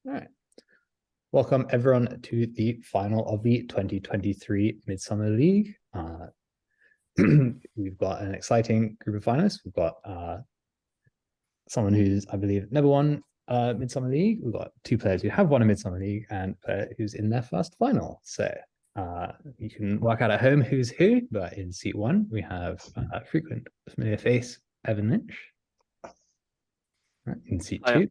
All right. Welcome everyone to the final of the 2023 Midsummer League. We've got an exciting group of finalists. We've got someone who's, I believe, never won Midsummer League. We've got two players who have won a Midsummer League and a player who's in their first final. So you can work out at home who's who, but in seat one, we have frequent familiar face, Evan Lynch. Right, in seat two,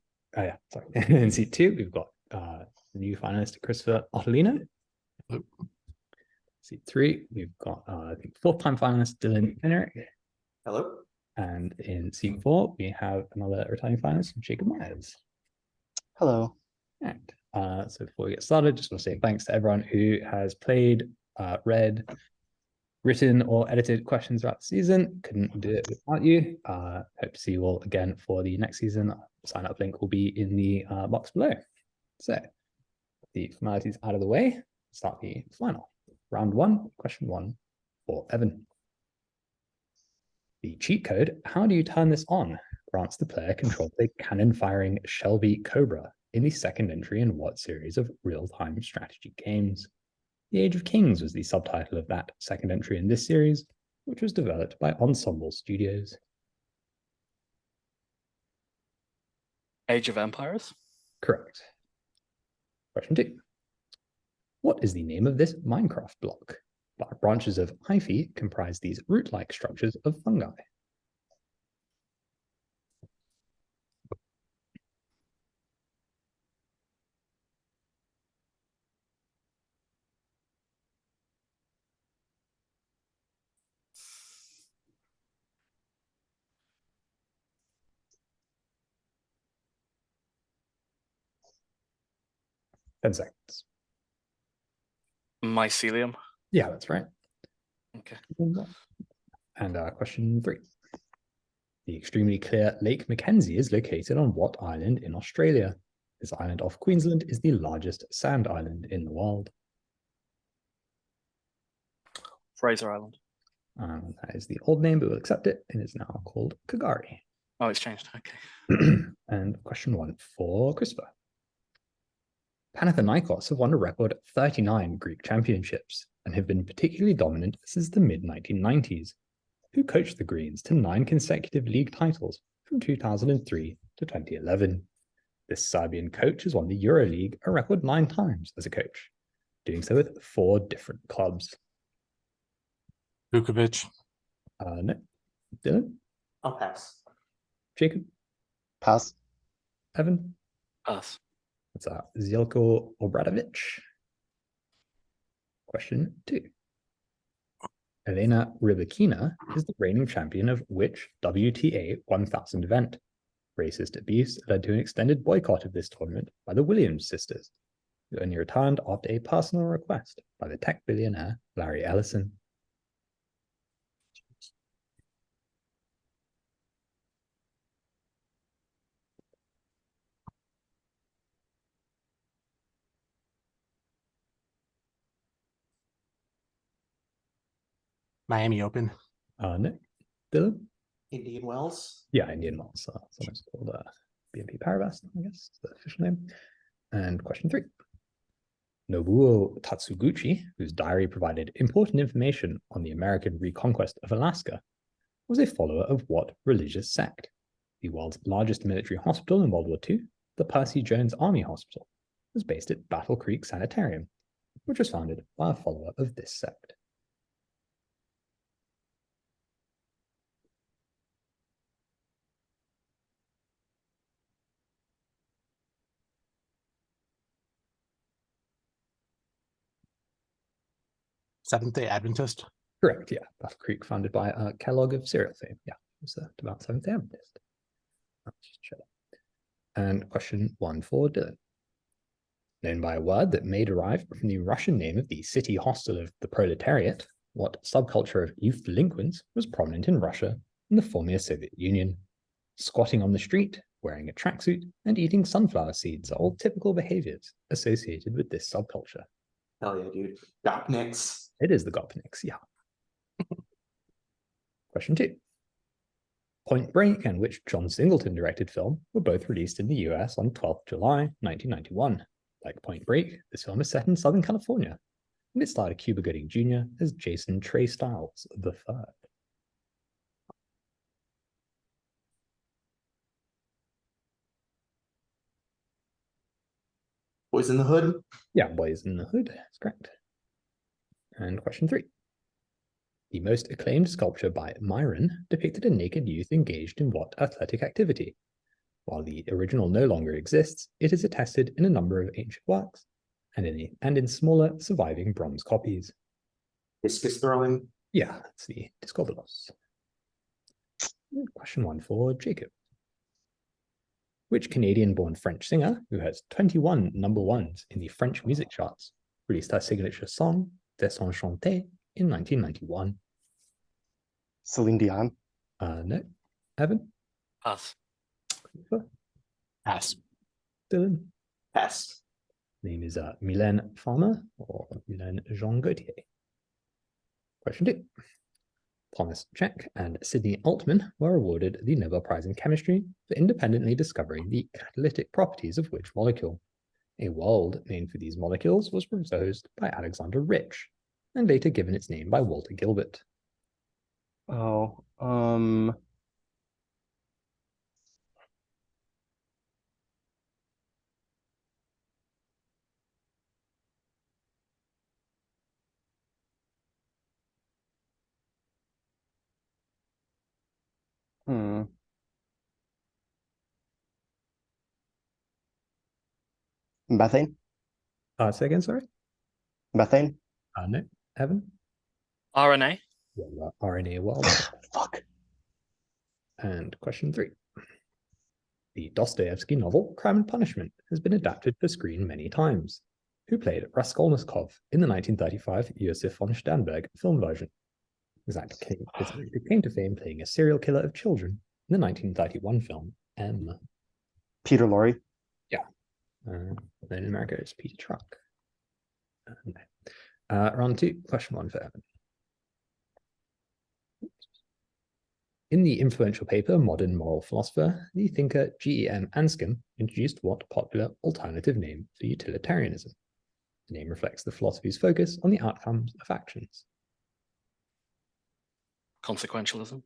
in seat two, we've got the new finalist, Christopher Ottolino. Hello. Seat three, we've got I think fourth-time finalist Dylan Henrik. Hello. And in seat four, we have another returning finalist, Jacob Myers. Hello. And so before we get started, just want to say thanks to everyone who has played, read, written or edited questions throughout the season. Couldn't do it without you. Hope to see you all again for the next season. Sign up link will be in the box below. So the formalities out of the way, start the final. Round one, question one for Evan. The cheat code, how do you turn this on? Grants the player control of a cannon-firing Shelby Cobra in the second entry in what series of real-time strategy games? The Age of Kings was the subtitle of that second entry in this series, which was developed by Ensemble Studios. Age of Empires? Correct. Question two. What is the name of this Minecraft block? Branches of hyphae comprise these root-like structures of fungi. Ten seconds. Mycelium? Yeah, that's right. Okay. And question three. The extremely clear Lake Mackenzie is located on what island in Australia? This island off Queensland is the largest sand island in the world. Fraser Island. That is the old name, but we'll accept it. It is now called Kagari. Oh, it's changed. Okay. And question one for Christopher. Panathinaikos have won a record 39 Greek championships and have been particularly dominant since the mid-1990s. Who coached the Greens to 9 consecutive league titles from 2003 to 2011? This Serbian coach has won the EuroLeague a record 9 times as a coach, doing so with 4 different clubs. Vukovic. No. Dylan? I'll pass. Jacob? Pass. Evan? Pass. That's Zeljko Obradovic. Question 2. Elena Rybakina is the reigning champion of which WTA 1000 event? Racist abuse led to an extended boycott of this tournament by the Williams sisters, who only returned after a personal request by the tech billionaire Larry Ellison. Miami Open. No. Dylan? Indian Wells. Yeah, Indian Wells. Sometimes called BNP Paribas, I guess, is the official name. And question 3. Nobuo Tatsuguchi, whose diary provided important information on the American reconquest of Alaska, was a follower of what religious sect? The world's largest military hospital in World War II, the Percy Jones Army Hospital, was based at Battle Creek Sanitarium, which was founded by a follower of this sect. Seventh-day Adventist. Correct, yeah. Battle Creek, founded by Kellogg of cereal fame. Yeah, it was about Seventh-day Adventist. Let's just check. And question 1 for Dylan. Known by a word that may derive from the Russian name of the city hostel of the proletariat, what subculture of youth delinquents was prominent in Russia in the former Soviet Union? Squatting on the street, wearing a tracksuit, and eating sunflower seeds are all typical behaviors associated with this subculture. Hell yeah, dude. Gopniks. It is the Gopniks, yeah. Question 2. Point Break and which John Singleton directed film were both released in the US on 12th July 1991. Like Point Break, this film is set in Southern California, and it starred Cuba Gooding Jr. as Jason Trey Styles III. Boys in the Hood. Yeah, Boys in the Hood, that's correct. And question 3. The most acclaimed sculpture by Myron depicted a naked youth engaged in what athletic activity? While the original no longer exists, it is attested in a number of ancient works and in smaller surviving bronze copies. Discus throwing. Yeah, that's the Discobolos. Question 1 for Jacob. Which Canadian-born French singer, who has 21 number ones in the French music charts, released her signature song, Desenchanté, in 1991? Celine Dion. No. Evan? Pass. Pass. Dylan? Pass. Name is Mylène Farmer or Mylène Jean Gaultier. Question 2. Thomas Cech and Sidney Altman were awarded the Nobel Prize in Chemistry for independently discovering the catalytic properties of which molecule? A world name for these molecules was proposed by Alexander Rich and later given its name by Walter Gilbert. Oh, Methane. Say again, sorry? Methane. No. Evan? RNA. Yeah, RNA world. Fuck. And question 3. The Dostoevsky novel Crime and Punishment has been adapted for screen many times. Who played Raskolnikov in the 1935 Yosif von Sternberg film version? This actor came to fame playing a serial killer of children in the 1931 film M. Peter Lorre. Yeah. Then in America, it's Peter Truck. Round 2, question 1 for Evan. In the influential paper Modern Moral Philosopher, the thinker G.E.M. Anscombe introduced what popular alternative name for utilitarianism? The name reflects the philosophy's focus on the outcomes of actions. Consequentialism.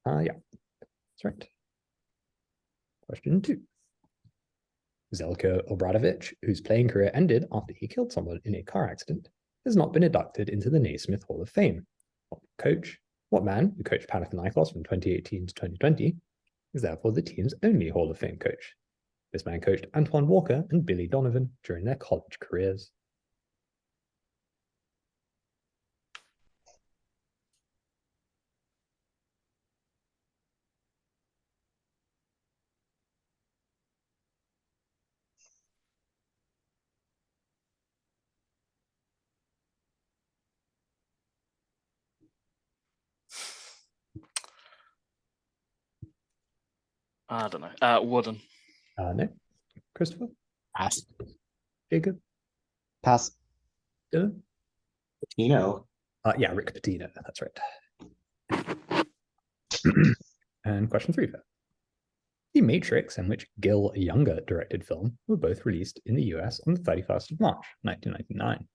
Yeah, that's right. Question 2. Zelko Obradovich, whose playing career ended after he killed someone in a car accident, has not been inducted into the Naismith Hall of Fame. What man, who coached Panathinaikos from 2018 to 2020, is therefore the team's only Hall of Fame coach? This man coached Antoine Walker and Billy Donovan during their college careers. I don't know. Wooden. No. Christopher? Pass. Jacob? Pass. Dylan? Patino. Yeah, Rick Pitino, that's right. And question 3. The Matrix and which Gil Younger directed film were both released in the US on the 31st of March, 1999.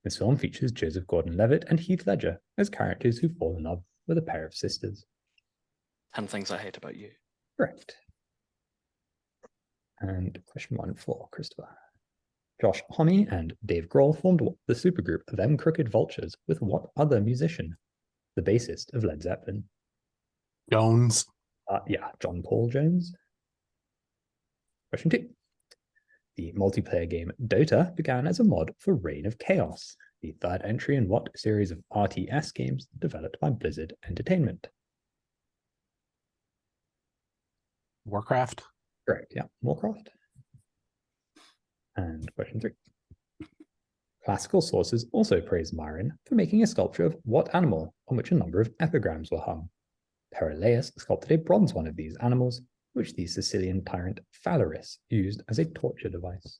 This film features Joseph Gordon-Levitt and Heath Ledger as characters who fall in love with a pair of sisters. 10 Things I Hate About You. Correct. And question 1 for Christopher. Josh Homme and Dave Grohl formed the supergroup Them Crooked Vultures with what other musician? The bassist of Led Zeppelin. Jones. Yeah, John Paul Jones. Question 2. The multiplayer game Dota began as a mod for Reign of Chaos, the third entry in what series of RTS games developed by Blizzard Entertainment? Warcraft. Correct, yeah, Warcraft. And question 3. Classical sources also praise Myron for making a sculpture of what animal on which a number of epigrams were hung? Perillus sculpted a bronze one of these animals, which the Sicilian tyrant Phalaris used as a torture device.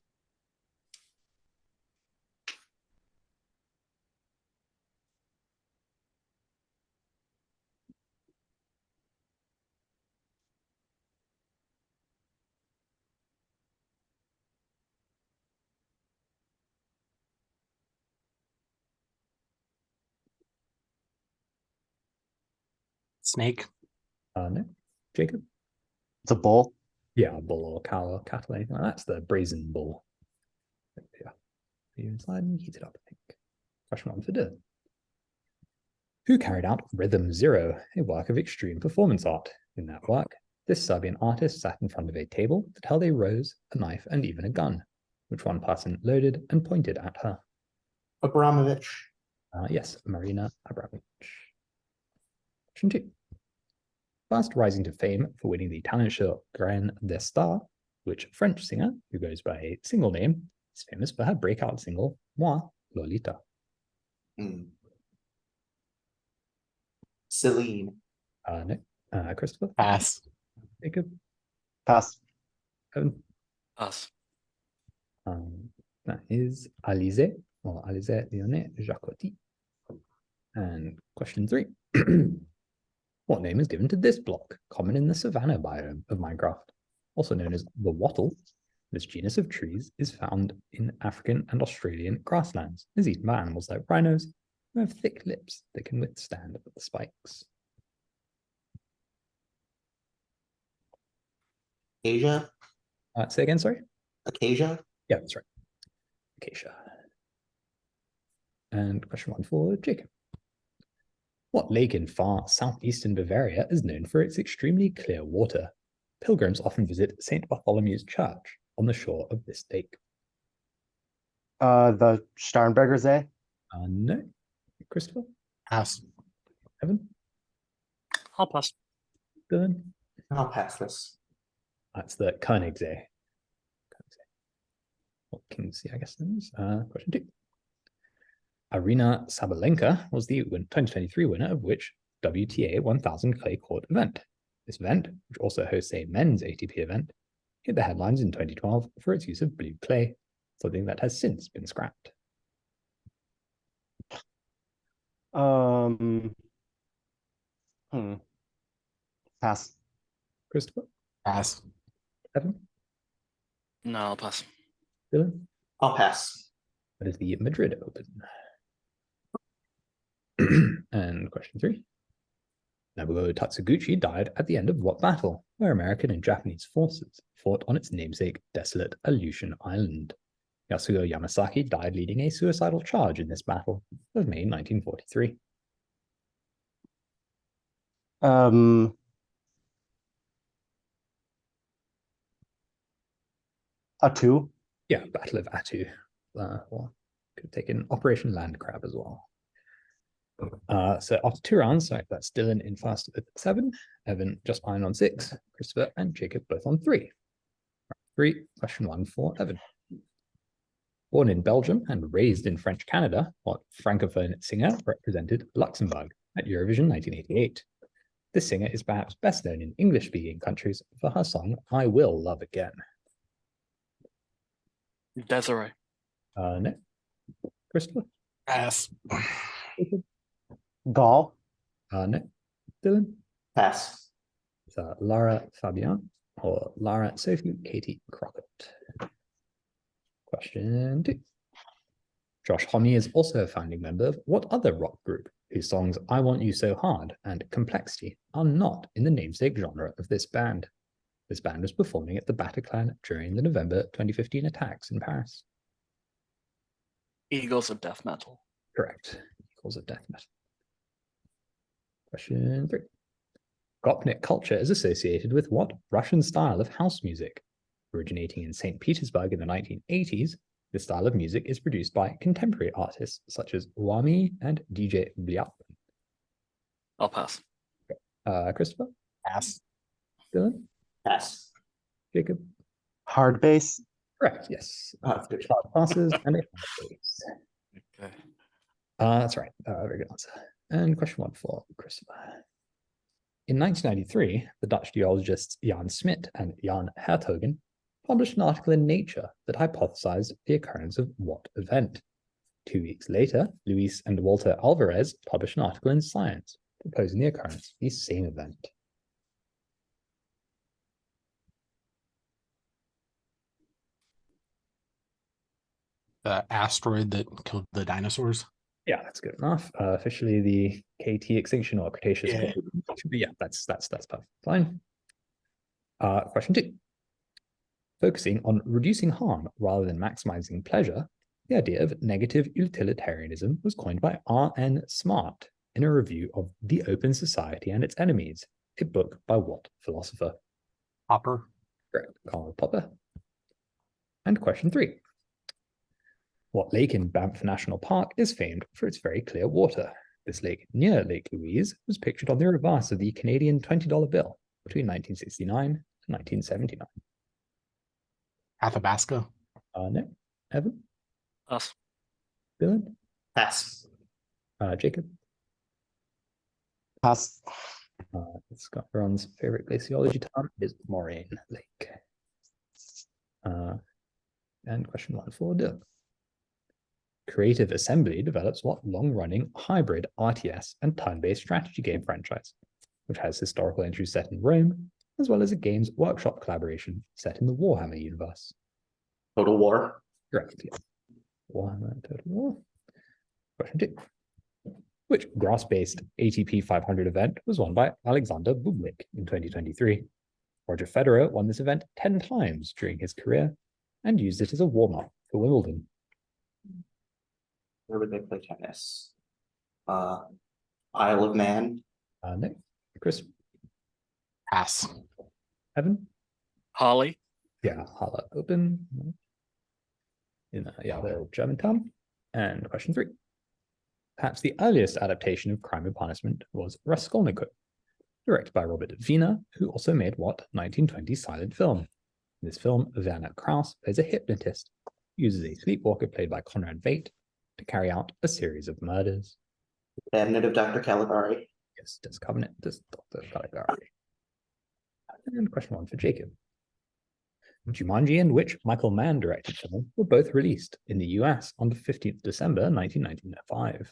Snake. No. Jacob? It's a bull. Yeah, bull or cow or cattle. Anything like that. That's the brazen bull. Yeah. You inside and heat it up, I think. Question one for Dylan. Who carried out Rhythm Zero, a work of extreme performance art? In that work, this Serbian artist sat in front of a table that held a rose, a knife, and even a gun, which one person loaded and pointed at her. Abramovich. Yes, Marina Abramovich. Question two. First rising to fame for winning the talent show Grain des Stars, which French singer, who goes by a single name, is famous for her breakout single, Moi, Lolita. Mm. Celine. No. Christopher? Pass. Jacob? Pass. Evan? Pass. That is Alizé, or Alizé Lyonnais Jacotti. And question three. What name is given to this block, common in the savanna biome of Minecraft? Also known as the wattle, this genus of trees is found in African and Australian grasslands. It is eaten by animals like rhinos, who have thick lips that can withstand the spikes. Asia. Say again, sorry? Acacia. Yeah, that's right. Acacia. And question one for Jacob. What lake in far southeastern Bavaria is known for its extremely clear water? Pilgrims often visit St. Bartholomew's Church on the shore of this lake. The Starnberger See. No. Christopher? Pass. Evan? I'll pass. Dylan? I'll pass this. That's the Koenigsee. Or King's, I guess that is. Question two. Arina Sabalenka was the 2023 winner of which WTA 1000 clay court event. This event, which also hosts a men's ATP event, hit the headlines in 2012 for its use of blue clay, something that has since been scrapped. Pass. Christopher? Pass. Evan? No, I'll pass. Dylan? I'll pass. That is the Madrid Open. And question three. Nobuo Tatsuguchi died at the end of what battle, where American and Japanese forces fought on its namesake desolate Aleutian Island? Yasuo Yamasaki died leading a suicidal charge in this battle of May 1943. A2. Yeah, Battle of Attu. Or could have taken Operation Land Crab as well. So after 2 rounds, so that's Dylan in first with 7, Evan just behind on 6, Christopher and Jacob both on 3. 3, question 1 for Evan. Born in Belgium and raised in French Canada, what Francophone singer represented Luxembourg at Eurovision 1988? This singer is perhaps best known in English-speaking countries for her song I Will Love Again. Desiree. No. Christopher? Pass. Jacob? Gaul. No. Dylan? Pass. It's Lara Fabian or Lara Sophie Katie Crockett. Question 2. Josh Homme is also a founding member of what other rock group whose songs I Want You So Hard and Complexity are not in the namesake genre of this band? This band was performing at the Bataclan during the November 2015 attacks in Paris. Eagles of death metal. Correct. Equals of death metal. Question 3. Gopnik culture is associated with what Russian style of house music? Originating in St. Petersburg in the 1980s, this style of music is produced by contemporary artists such as Wami and DJ Bliap. I'll pass. Christopher? Pass. Dylan? Pass. Jacob? Hard bass. Correct, yes. Good. Sharp passes and a hard bass. Okay. That's right. Very good answer. And question 1 for Christopher. In 1993, the Dutch geologists Jan Smit and Jan Hertogen published an article in Nature that hypothesized the occurrence of what event? 2 weeks later, Luis and Walter Alvarez published an article in Science proposing the occurrence of the same event. The asteroid that killed the dinosaurs. Yeah, that's good enough. Officially the KT extinction or Cretaceous. Yeah. Yeah, that's perfect. Fine. Question 2. Focusing on reducing harm rather than maximizing pleasure, the idea of negative utilitarianism was coined by R.N. Smart in a review of The Open Society and Its Enemies, a book by what philosopher? Hopper. Correct. Karl Popper. And question 3. What lake in Banff National Park is famed for its very clear water? This lake near Lake Louise was pictured on the reverse of the Canadian $20 bill between 1969 and 1979. Athabasca. No. Evan? Pass. Dylan? Pass. Jacob? Pass. Scott Ron's favorite glaciology term is Moraine Lake. And question 1 for Dylan. Creative Assembly develops what long-running hybrid RTS and turn-based strategy game franchise, which has historical entries set in Rome, as well as a Games Workshop collaboration set in the Warhammer universe. Total War. Correct, yes. Warhammer Total War. Question 2. Which grass-based ATP 500 event was won by Alexander Bublik in 2023? Roger Federer won this event 10 times during his career and used it as a warm-up for Wimbledon. Where would they play tennis? Isle of Man. No. Chris? Pass. Evan? Holly. Yeah, Halle Open. In the German town. And question 3. Perhaps the earliest adaptation of Crime and Punishment was Raskolnikov, directed by Robert Wiener, who also made what 1920 silent film. In this film, Werner Krauss plays a hypnotist, who uses a sleepwalker played by Conrad Veidt to carry out a series of murders. Cabinet of Dr. Caligari. Yes, does Covenant, does Dr. Caligari. And question 1 for Jacob. Jumanji and which Michael Mann directed film were both released in the US on the 15th December 1995.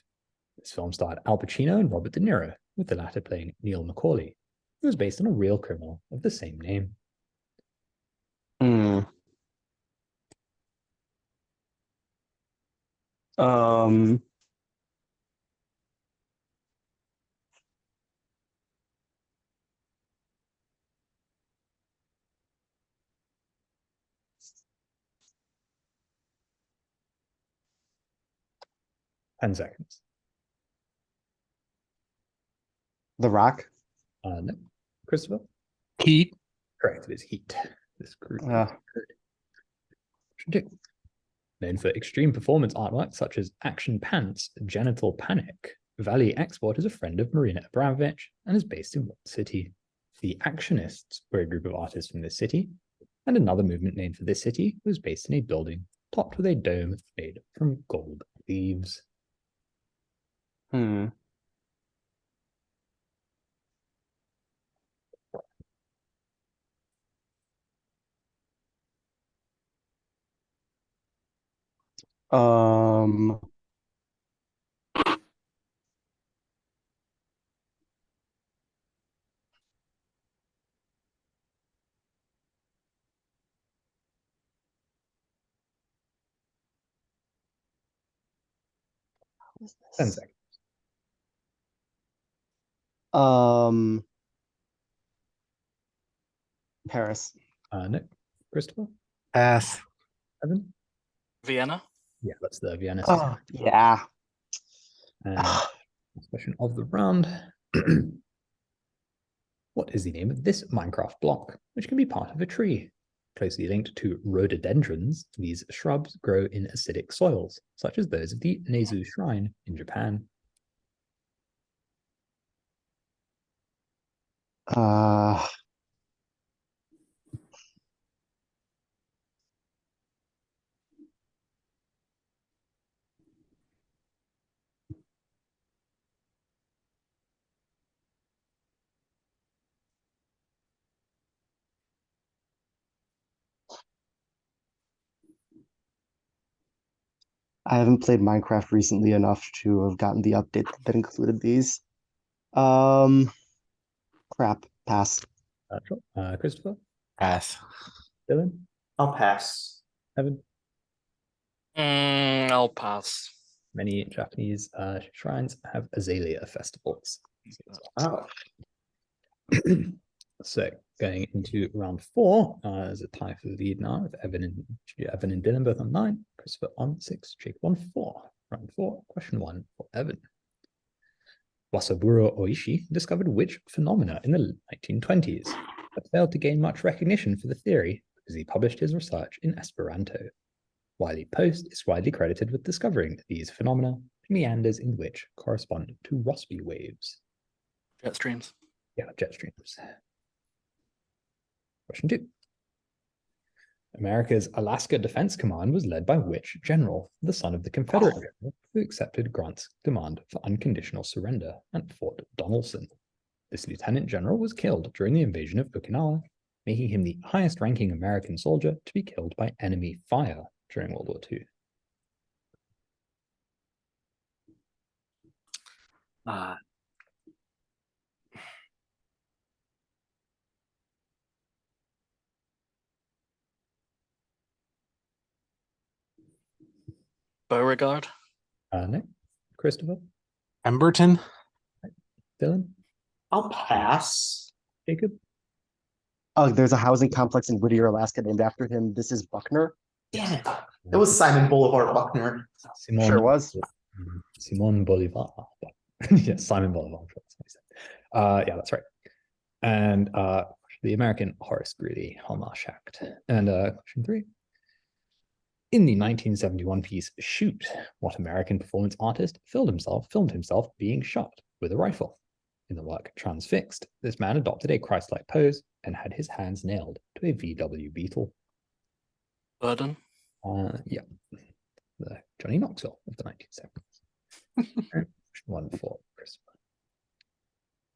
This film starred Al Pacino and Robert De Niro, with the latter playing Neil McCauley, who was based on a real criminal of the same name. Hmm. 10 seconds. The Rock. No. Christopher? Heat. Correct, it is Heat. This group. Uh. Known for extreme performance artwork such as Action Pants, Genital Panic, Valley Export is a friend of Marina Abramovich and is based in what city? The Actionists were a group of artists from this city, and another movement named for this city was based in a building topped with a dome made from gold leaves. Hmm. Um. What is 10 this? seconds. Paris. No. Christopher? Pass. Evan? Vienna. Yeah, that's the Vienna. Oh, yeah. And last question of the round. What is the name of this Minecraft block, which can be part of a tree? Closely linked to rhododendrons, these shrubs grow in acidic soils, such as those of the Nezu Shrine in Japan. Uh. I haven't played Minecraft recently enough to have gotten the update that included these. Crap. Pass. Christopher? Pass. Dylan? I'll pass. Evan? I'll pass. Many Japanese shrines have azalea festivals. Oh, So going into round 4, there's a tie for the lead now with Evan and Dylan both on 9, Christopher on 6, Jake on 4. Round 4, question 1 for Evan. Wasaburo Oishi discovered which phenomena in the 1920s, but failed to gain much recognition for the theory because he published his research in Esperanto. Wiley Post is widely credited with discovering these phenomena, meanders in which correspond to Rossby waves. Jet streams. Yeah, jet streams. Question 2. America's Alaska Defense Command was led by which general, the son of the Confederate general, who accepted Grant's demand for unconditional surrender at Fort Donelson. This lieutenant general was killed during the invasion of Okinawa, making him the highest-ranking American soldier to be killed by enemy fire during World War II. Beauregard. No. Christopher? Pemberton. Dylan? I'll pass. Jacob? Oh, there's a housing complex in Whittier, Alaska named after him. This is Buckner. Damn it. It was Simon Boulevard Buckner. Simon, Sure was. Simon Bolivar. Yes, Simon Bolivar. Yeah, that's right. And the American Horace Greeley Hallmark Act. And question 3. In the 1971 piece Shoot, what American performance artist filmed himself being shot with a rifle? In the work Transfixed, this man adopted a Christ-like pose and had his hands nailed to a VW Beetle. Burden. Yeah, the Johnny Knoxville of the 1970s. Question 1 for Chris.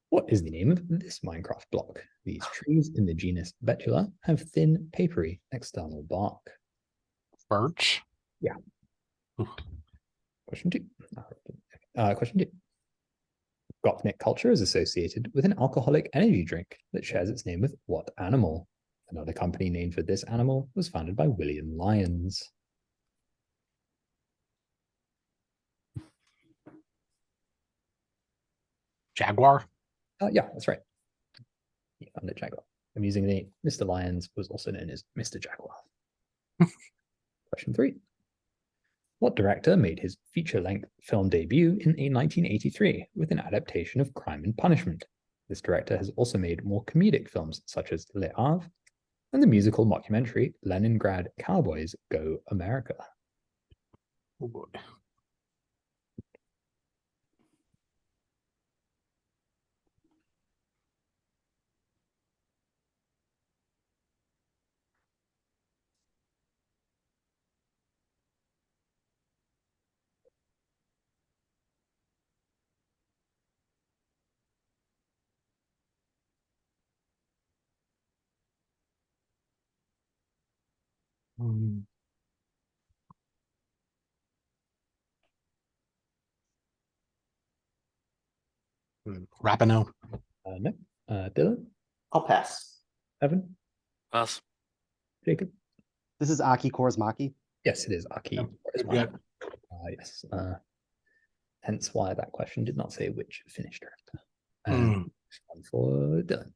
What is the name of this Minecraft block? These trees in the genus Betula have thin, papery external bark. Birch. Yeah. Question 2. Question 2. Gopnik culture is associated with an alcoholic energy drink that shares its name with what animal? Another company named for this animal was founded by William Lyons. Jaguar. Yeah, that's right. He founded Jaguar. Amusingly, Mr. Lyons was also known as Mr. Jaguar. Question 3. What director made his feature-length film debut in 1983 with an adaptation of Crime and Punishment? This director has also made more comedic films such as Le Havre and the musical mockumentary Leningrad Cowboys Go America. Oh boy. Rapinoe. No. Dylan? I'll pass. Evan? Pass. Jacob? This is Aki Kaurismäki. Yes, it is Aki. Good. Yes. Hence why that question did not say which Finnish director. And one for Dylan.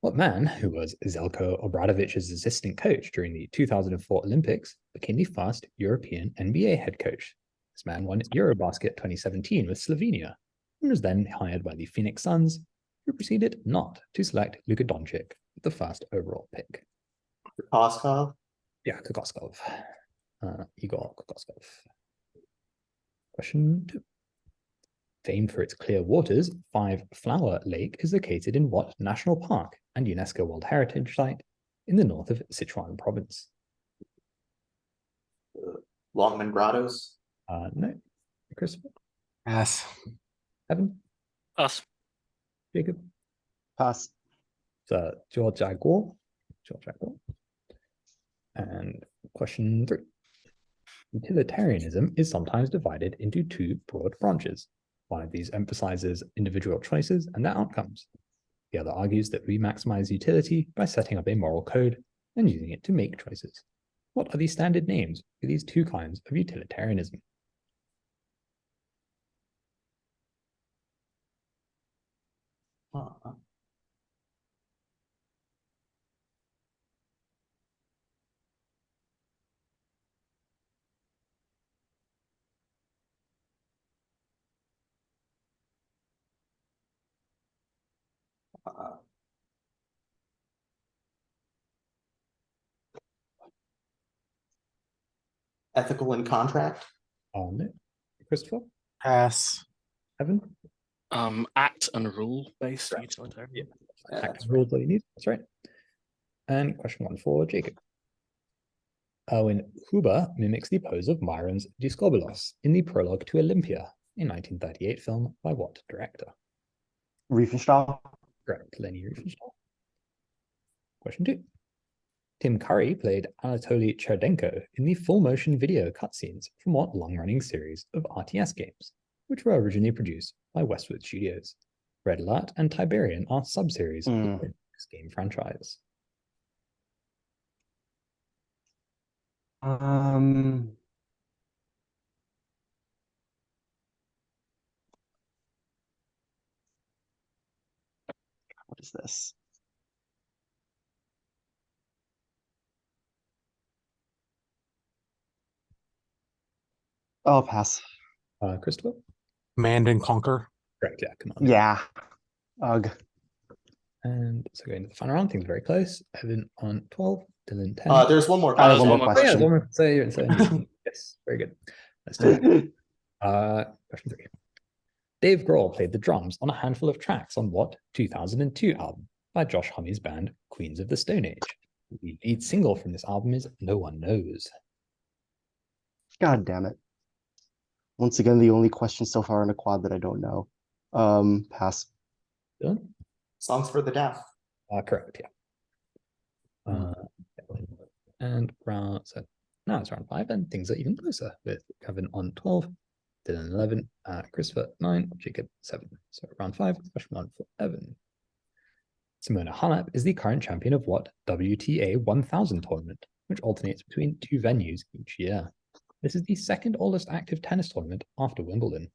What man, who was Zeljko Obradović's assistant coach during the 2004 Olympics, became the first European NBA head coach? This man won Eurobasket 2017 with Slovenia and was then hired by the Phoenix Suns, who proceeded not to select Luka Doncic with the first overall pick. Koskov. Yeah, Kokoskov. Igor Kokoskov. Question 2. Famed for its clear waters, Five Flower Lake is located in what national park and UNESCO World Heritage Site in the north of Sichuan province? Longman Grottos. No. Christopher? Pass. Evan? Pass. Jacob? Pass. George Jaguar. And question 3. Utilitarianism is sometimes divided into 2 broad branches. One of these emphasizes individual choices and their outcomes. The other argues that we maximize utility by setting up a moral code and using it to make choices. What are the standard names for these 2 kinds of utilitarianism? Ethical and contract. No. Christopher? Pass. Evan? Act and rule based Correct. utilitarian. Yeah. Yeah, Act that's and rules all you need. That's right. And question 1 for Jacob. Erwin Huber mimics the pose of Myron's Discobolos in the prologue to Olympia, a 1938 film by what director? Riefenstahl. Correct, Leni Riefenstahl. Question 2. Tim Curry played Anatoly Cherdenko in the full-motion video cutscenes from what long-running series of RTS games, which were originally produced by Westwood Studios? Red Alert and Tiberian are sub-series of this game franchise. What is this? Oh, pass. Christopher? Command and conquer. Correct, yeah, come on. Yeah. Ugh. And so going to the final round, things are very close. Evan on 12, Dylan 10. There's one more I have question. one more Oh, yeah, question. one more. Yes, very good. Let's do it. Question 3. Dave Grohl played the drums on a handful of tracks on what 2002 album by Josh Homme's band Queens of the Stone Age? The lead single from this album is No One Knows. God damn it. Once again, the only question so far in a quad that I don't know. Pass. Dylan? Songs for the Deaf. Correct, yeah. And round, so now it's round 5, and things are even closer with Kevin on 12, Dylan 11, Christopher 9, Jacob 7. So round 5, question 1 for Evan. Simona Halep is the current champion of what WTA 1000 tournament, which alternates between 2 venues each year. This is the second oldest active tennis tournament after Wimbledon.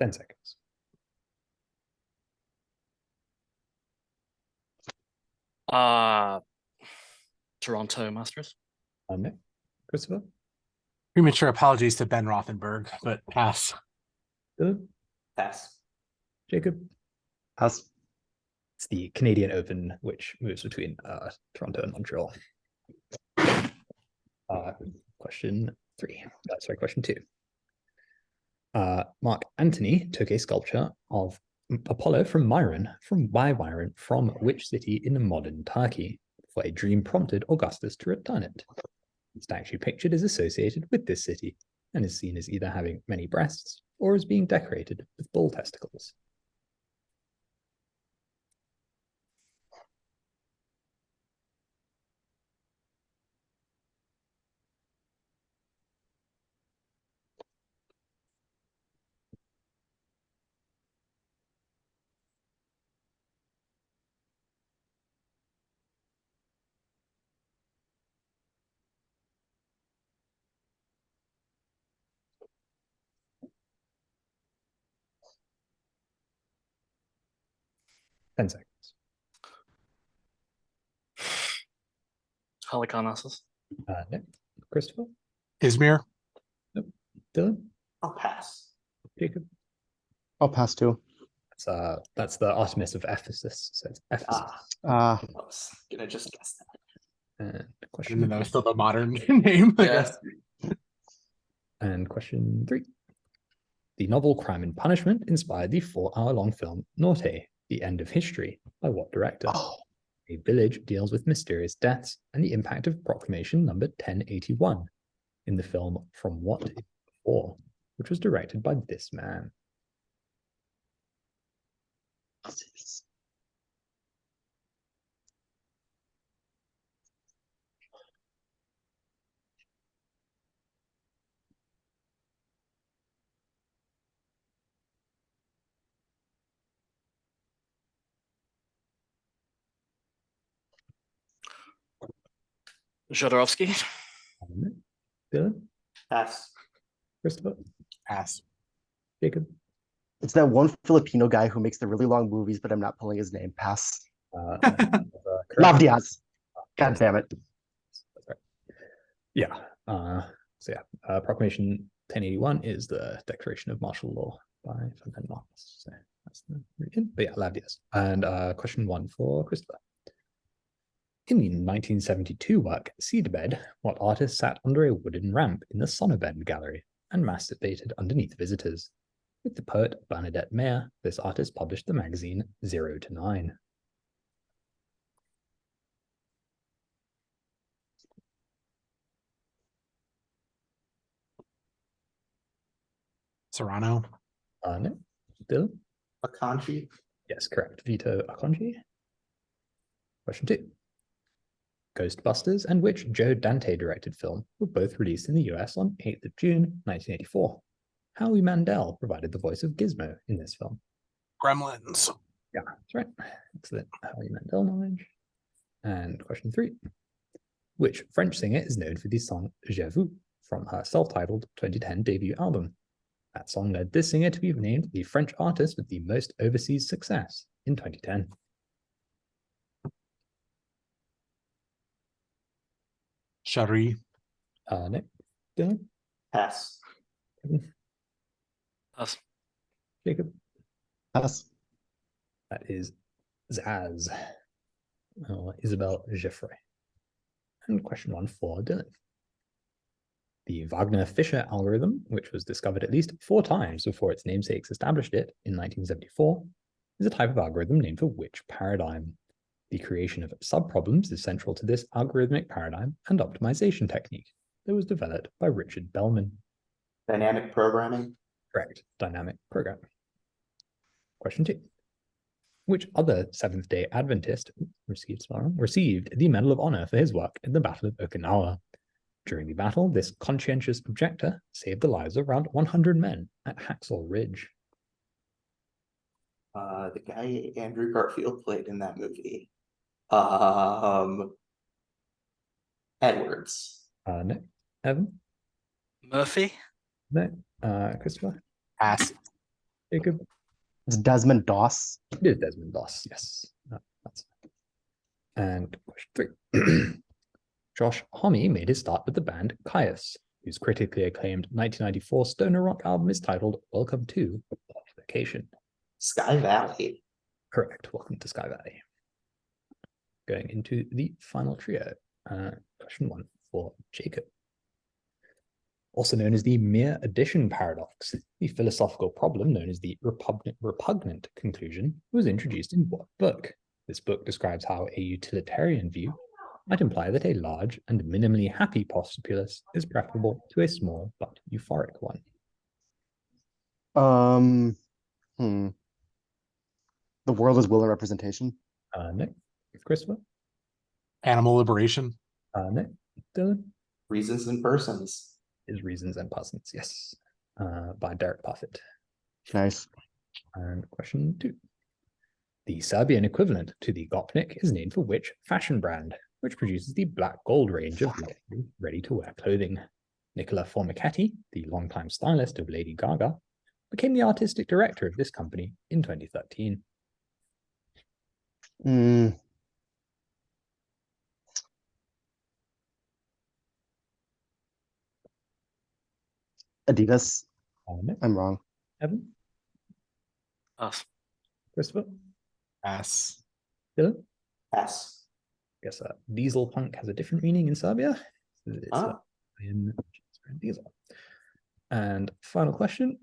Ten seconds. Toronto Masters. No. Christopher? Premature apologies to Ben Rothenberg, but pass. Dylan? Pass. Jacob? Pass. It's the Canadian Open, which moves between Toronto and Montreal. Question 3. Question 2. Mark Antony took a sculpture of Apollo from Myron, from which city in modern Turkey, for a dream prompted Augustus to return it. The statue pictured is associated with this city and is seen as either having many breasts or as being decorated with bull testicles. Ten seconds. Halicarnassus. No. Christopher? Izmir. Nope. Dylan? I'll pass. Jacob? I'll pass too. That's the Artemis of Ephesus. So it's Ephesus. I was gonna just guess that. And And question then that was still the modern name, I guess. And question 3. The novel Crime and Punishment inspired the 4-hour-long film Norte, The End of History, by what director? Oh, A village deals with mysterious deaths and the impact of Proclamation number 1081 in the film From What Is Before, which was directed by this man. what's Jodorowsky. Dylan, Pass. Christopher, Pass. Jacob, It's that one Filipino guy who makes the really long movies, but I'm not pulling his name. Pass. correct. Lav Diaz. God damn it. That's right. Yeah. Proclamation 1081 is the declaration of martial law by Van Marcus. So that's the region. But yeah, Lav Diaz. And question 1 for Christopher. In the 1972 work Seedbed, what artist sat under a wooden ramp in the Sonnabend Gallery and masturbated underneath visitors? With the poet Bernadette Mayer, this artist published the magazine 0 to 9. Serrano. No. Dylan? Akanji. Yes, correct. Vito Akonji. Question 2. Ghostbusters and which Joe Dante directed film were both released in the US on 8th of June, 1984. Howie Mandel provided the voice of Gizmo in this film. Gremlins. Yeah, that's right. Excellent Howie Mandel knowledge. And question 3. Which French singer is known for the song J'avoue from her self-titled 2010 debut album? That song led this singer to be named the French artist with the most overseas success in 2010. Cherie. No. Dylan? Pass. Pass. Jacob? Pass. That is Zaz. Isabelle Geoffroy. And question 1 for Dylan. The Wagner-Fischer algorithm, which was discovered at least 4 times before its namesakes established it in 1974, is a type of algorithm named for which paradigm? The creation of subproblems is central to this algorithmic paradigm and optimization technique that was developed by Richard Bellman. Dynamic programming. Correct. Dynamic programming. Question 2. Which other Seventh-day Adventist received the Medal of Honor for his work in the Battle of Okinawa? During the battle, this conscientious objector saved the lives of around 100 men at Hacksaw Ridge. The guy Andrew Garfield played in that movie. Edwards. No. Evan? Murphy. No. Christopher? Pass. Jacob? It's Desmond Doss. It is Desmond Doss, yes. That's and question 3. Josh Homme made his start with the band Caius, whose critically acclaimed 1994 stoner rock album is titled Welcome to Vacation. Sky Valley. Correct. Welcome to Sky Valley. Going into the final trio. Question 1 for Jacob. Also known as the mere addition paradox, the philosophical problem known as the repugnant conclusion was introduced in what book? This book describes how a utilitarian view might imply that a large and minimally happy populace is preferable to a small but euphoric one. The World is Will and Representation. No. Christopher? Animal Liberation. No. Dylan? Reasons and Persons. Is Reasons and Persons, yes. By Derek Parfit. Nice. And question 2. The Serbian equivalent to the Gopnik is named for which fashion brand, which produces the black gold range of ready-to-wear clothing? Nicola Formichetti, the longtime stylist of Lady Gaga, became the artistic director of this company in 2013. Adidas. No. I'm wrong. Evan? Pass. Christopher? Pass. Dylan? Pass. I guess diesel punk has a different meaning in Serbia. It's diesel. And final question.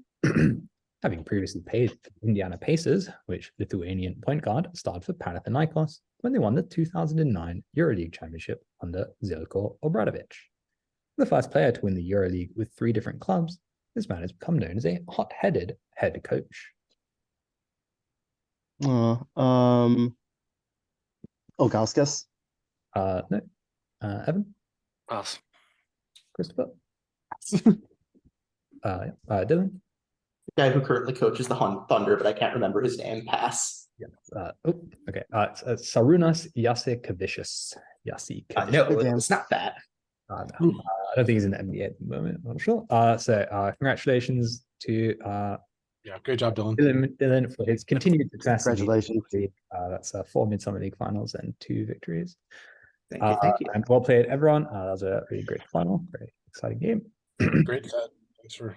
Having previously played for the Indiana Pacers, which Lithuanian point guard starred for Panathinaikos when they won the 2009 EuroLeague championship under Zeljko Obradovic. The first player to win the EuroLeague with 3 different clubs, this man has become known as a hot-headed head coach. Ilgauskas. No. Evan? Pass. Christopher? Dylan? The guy who currently coaches the Thunder, but I can't remember his name. Pass. Yeah. Okay. It's Sarunas Jasikevicius. Yassi. No, Damn. it's not that. No. Ooh. I don't think he's in the NBA at the moment. I'm not sure. Congratulations to Yeah, great job, Dylan. Dylan for his continued success. in the Congratulations. league. That's 4 Midsummer League finals and 2 victories. Thank you. Thank you. And well played, everyone. That was a really great final, very exciting game. Great set. Thanks for